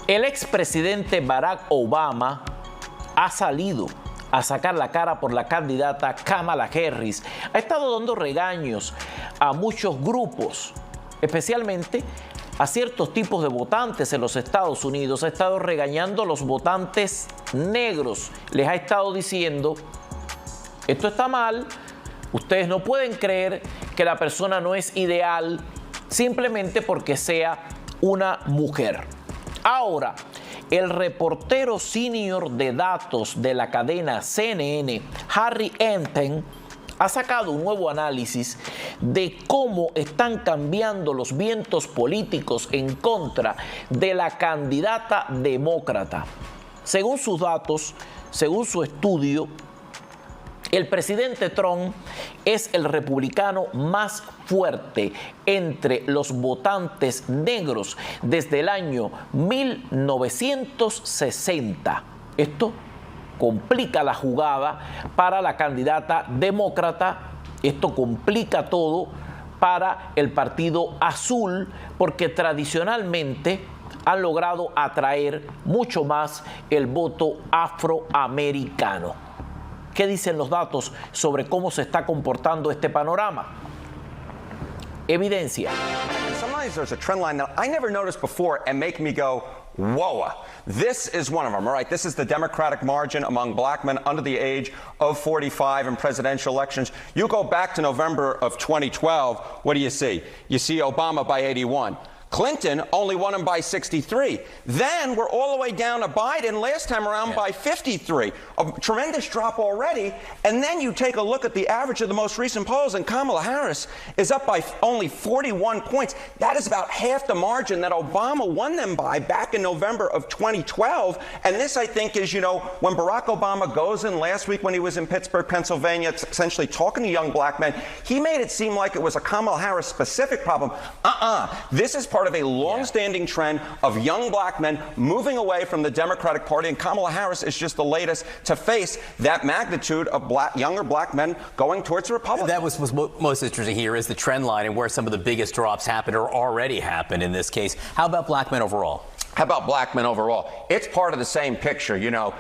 El expresidente Barack Obama ha salido a sacar la cara por la candidata Kamala Harris. Ha estado dando regaños a muchos grupos, especialmente a ciertos tipos de votantes en los Estados Unidos. Ha estado regañando a los votantes negros. Les ha estado diciendo, esto está mal, ustedes no pueden creer que la persona no es ideal simplemente porque sea una mujer. Ahora, el reportero senior de datos de la cadena CNN, Harry Enten, ha sacado un nuevo análisis de cómo están cambiando los vientos políticos en contra de la candidata demócrata. Según sus datos, según su estudio, el presidente Trump es el republicano más fuerte entre los votantes negros desde el año 1960. Esto complica la jugada para la candidata demócrata. Esto complica todo para el Partido Azul, porque tradicionalmente han logrado atraer mucho más el voto afroamericano. ¿Qué dicen los datos sobre cómo se está comportando este panorama? Evidencia. Sometimes there's a trend line that I never noticed before and make me go, whoa. This is one of them, all right? This is the Democratic margin among black men under the age of 45 in presidential elections. You go back to November of 2012, what do you see? You see Obama by 81. Clinton only won him by 63. Then we're all the way down to Biden last time around by 53. A tremendous drop already. And then you take a look at the average of the most recent polls, and Kamala Harris is up by only 41 points. That is about half the margin that Obama won them by back in November of 2012. And this, I think, is, you know, when Barack Obama goes in last week when he was in Pittsburgh, Pennsylvania, essentially talking to young black men, he made it seem like it was a Kamala Harris specific problem. This is part of a long-standing trend of young black men moving away from the Democratic Party, and Kamala Harris is just the latest to face that magnitude of younger black men going towards the Republicans. That was most interesting here is the trend line and where some of the biggest drops happened or already happened in this case. How about black men overall? How about black men overall? It's part of the same picture, you know.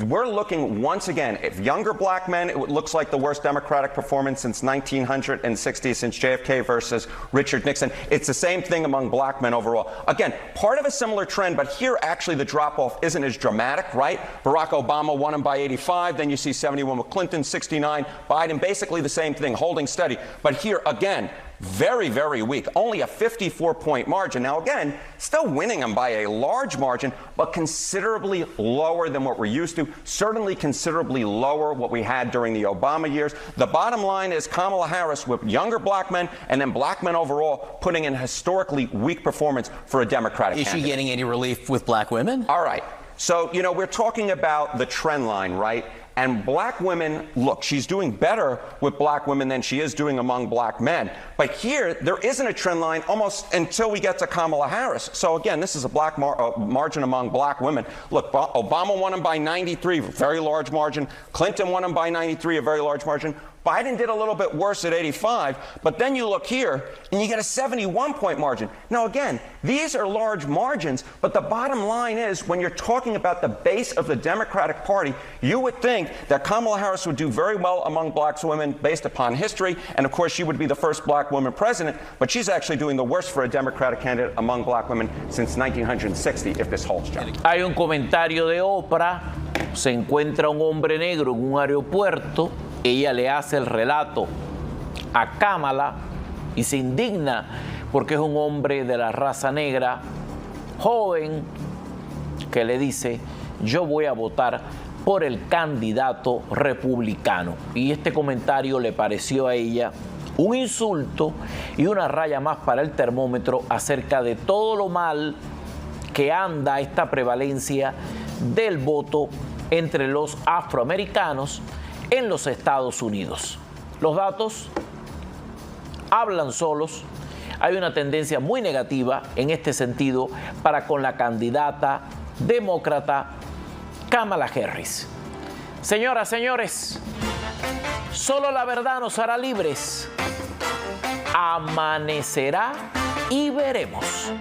We're looking once again, if younger black men, it looks like the worst Democratic performance since 1960, since JFK versus Richard Nixon. It's the same thing among black men overall. Again, part of a similar trend, but here actually the drop-off isn't as dramatic, right? Barack Obama won him by 85, then you see 71 with Clinton, 69, Biden, basically the same thing, holding steady. But here, again, very, very weak, only a 54-point margin. Now, again, still winning them by a large margin, but considerably lower than what we're used to, certainly considerably lower what we had during the Obama years. The bottom line is Kamala Harris with younger black men and then black men overall putting in historically weak performance for a Democratic candidate. Is she getting any relief with black women? All right. So, you know, we're talking about the trend line, right? And black women, look, she's doing better with black women than she is doing among black men. But here, there isn't a trend line almost until we get to Kamala Harris. So again, this is a black margin among black women. Look, Obama won him by 93, very large margin. Clinton won him by 93, a very large margin. Biden did a little bit worse at 85, but then you look here and you get a 71-point margin. Now again, these are large margins, but the bottom line is when you're talking about the base of the Democratic Party, you would think that Kamala Harris would do very well among black women based upon history, and of course she would be the first black woman president, but she's actually doing the worst for a Democratic candidate among black women since 1960, if this holds, John. Hay un comentario de Oprah, se encuentra un hombre negro en un aeropuerto. Ella le hace el relato a Kamala y se indigna porque es un hombre de la raza negra, joven, que le dice, yo voy a votar por el candidato republicano. Y este comentario le pareció a ella un insulto y una raya más para el termómetro acerca de todo lo mal que anda esta prevalencia del voto entre los afroamericanos en los Estados Unidos. Los datos hablan solos. Hay una tendencia muy negativa en este sentido para con la candidata demócrata Kamala Harris. Señoras, señores, solo la verdad nos hará libres. Amanecerá y veremos.